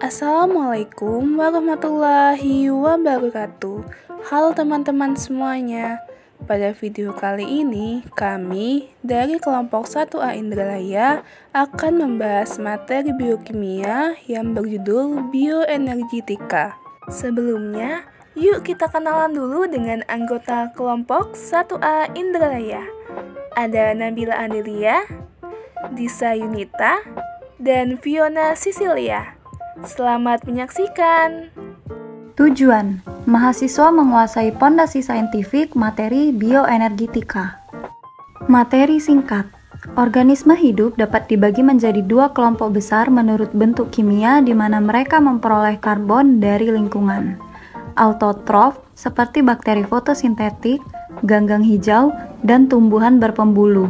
Assalamualaikum warahmatullahi wabarakatuh. Halo teman-teman semuanya. Pada video kali ini, kami dari kelompok 1A Indralaya akan membahas materi biokimia yang berjudul bioenergetika. Sebelumnya, yuk kita kenalan dulu dengan anggota kelompok 1A Indralaya. Ada Nabila Andelia, Disa Yunita, dan Fiona Sisilia. Selamat menyaksikan. Tujuan: mahasiswa menguasai pondasi saintifik materi bioenergetika. Materi singkat. Organisme hidup dapat dibagi menjadi dua kelompok besar menurut bentuk kimia di mana mereka memperoleh karbon dari lingkungan. Autotrof seperti bakteri fotosintetik, ganggang hijau, dan tumbuhan berpembuluh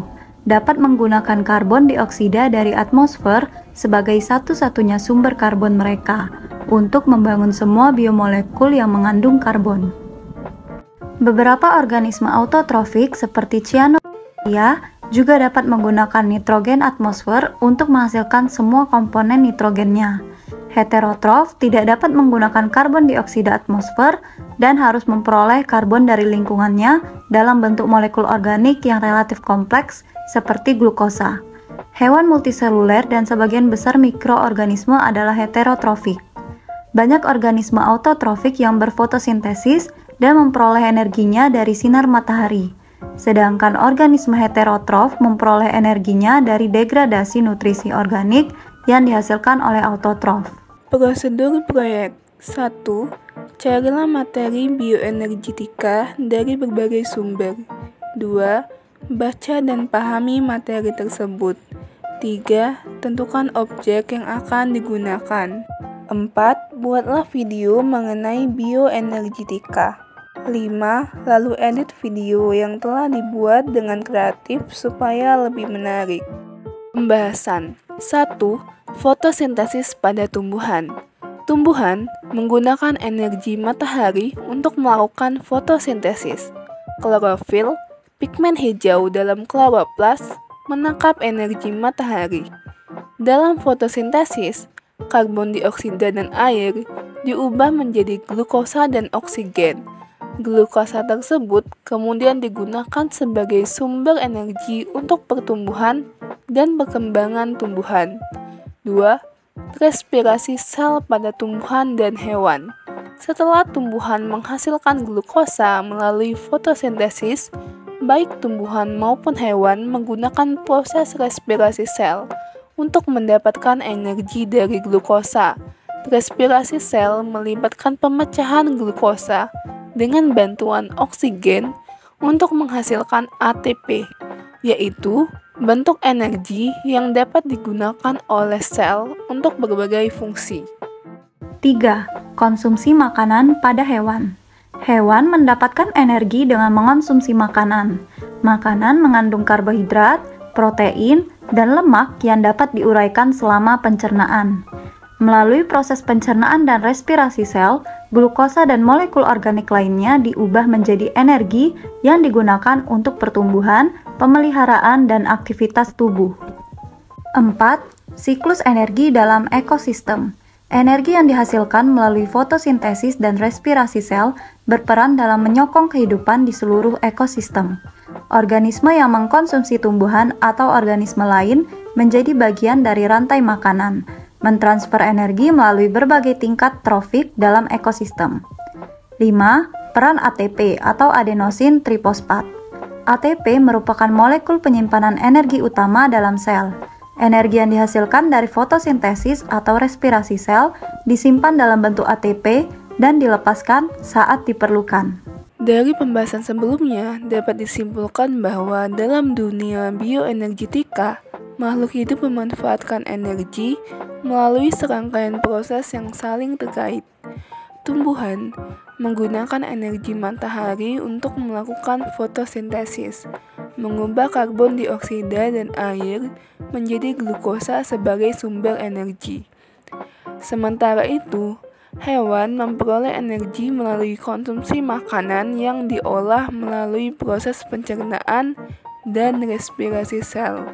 dapat menggunakan karbon dioksida dari atmosfer sebagai satu-satunya sumber karbon mereka untuk membangun semua biomolekul yang mengandung karbon. Beberapa organisme autotrofik seperti cyanobacteria juga dapat menggunakan nitrogen atmosfer untuk menghasilkan semua komponen nitrogennya. Heterotrof tidak dapat menggunakan karbon dioksida atmosfer dan harus memperoleh karbon dari lingkungannya dalam bentuk molekul organik yang relatif kompleks seperti glukosa. Hewan multiseluler dan sebagian besar mikroorganisme adalah heterotrofik. Banyak organisme autotrofik yang berfotosintesis dan memperoleh energinya dari sinar matahari. Sedangkan organisme heterotrof memperoleh energinya dari degradasi nutrisi organik yang dihasilkan oleh autotrof. Prosedur proyek 1. Carilah materi bioenergetika dari berbagai sumber. 2. Baca dan pahami materi tersebut. 3. Tentukan objek yang akan digunakan. 4. Buatlah video mengenai bioenergetika. 5. Lalu edit video yang telah dibuat dengan kreatif supaya lebih menarik. Pembahasan 1. Fotosintesis pada tumbuhan. Tumbuhan menggunakan energi matahari untuk melakukan fotosintesis. Klorofil, pigmen hijau dalam kloroplas, menangkap energi matahari. Dalam fotosintesis, karbon dioksida dan air diubah menjadi glukosa dan oksigen. Glukosa tersebut kemudian digunakan sebagai sumber energi untuk pertumbuhan dan perkembangan tumbuhan. 2. Respirasi sel pada tumbuhan dan hewan. Setelah tumbuhan menghasilkan glukosa melalui fotosintesis, baik tumbuhan maupun hewan menggunakan proses respirasi sel untuk mendapatkan energi dari glukosa. Respirasi sel melibatkan pemecahan glukosa dengan bantuan oksigen untuk menghasilkan ATP, yaitu bentuk energi yang dapat digunakan oleh sel untuk berbagai fungsi. 3. Konsumsi makanan pada hewan. Hewan mendapatkan energi dengan mengonsumsi makanan. Makanan mengandung karbohidrat, protein, dan lemak yang dapat diuraikan selama pencernaan. Melalui proses pencernaan dan respirasi sel, glukosa dan molekul organik lainnya diubah menjadi energi yang digunakan untuk pertumbuhan, pemeliharaan, dan aktivitas tubuh. 4. Siklus energi dalam ekosistem. Energi yang dihasilkan melalui fotosintesis dan respirasi sel berperan dalam menyokong kehidupan di seluruh ekosistem. Organisme yang mengkonsumsi tumbuhan atau organisme lain menjadi bagian dari rantai makanan, mentransfer energi melalui berbagai tingkat trofik dalam ekosistem. 5. Peran ATP atau adenosin trifosfat. ATP merupakan molekul penyimpanan energi utama dalam sel. Energi yang dihasilkan dari fotosintesis atau respirasi sel disimpan dalam bentuk ATP dan dilepaskan saat diperlukan. Dari pembahasan sebelumnya, dapat disimpulkan bahwa dalam dunia bioenergetika, makhluk hidup memanfaatkan energi melalui serangkaian proses yang saling terkait. Tumbuhan menggunakan energi matahari untuk melakukan fotosintesis, mengubah karbon dioksida dan air menjadi glukosa sebagai sumber energi. Sementara itu, hewan memperoleh energi melalui konsumsi makanan yang diolah melalui proses pencernaan dan respirasi sel.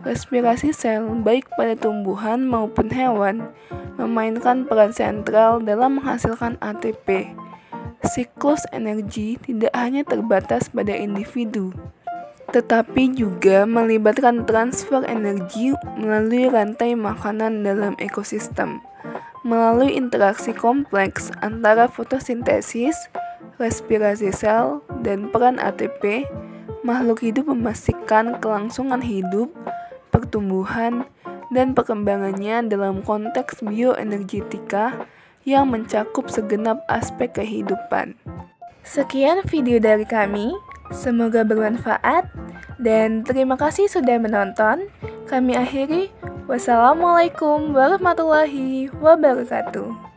Respirasi sel baik pada tumbuhan maupun hewan memainkan peran sentral dalam menghasilkan ATP. Siklus energi tidak hanya terbatas pada individu, tetapi juga melibatkan transfer energi melalui rantai makanan dalam ekosistem. Melalui interaksi kompleks antara fotosintesis, respirasi sel, dan peran ATP, makhluk hidup memastikan kelangsungan hidup, pertumbuhan, dan perkembangannya dalam konteks bioenergetika yang mencakup segenap aspek kehidupan. Sekian video dari kami, semoga bermanfaat, dan terima kasih sudah menonton. Kami akhiri, wassalamualaikum warahmatullahi wabarakatuh.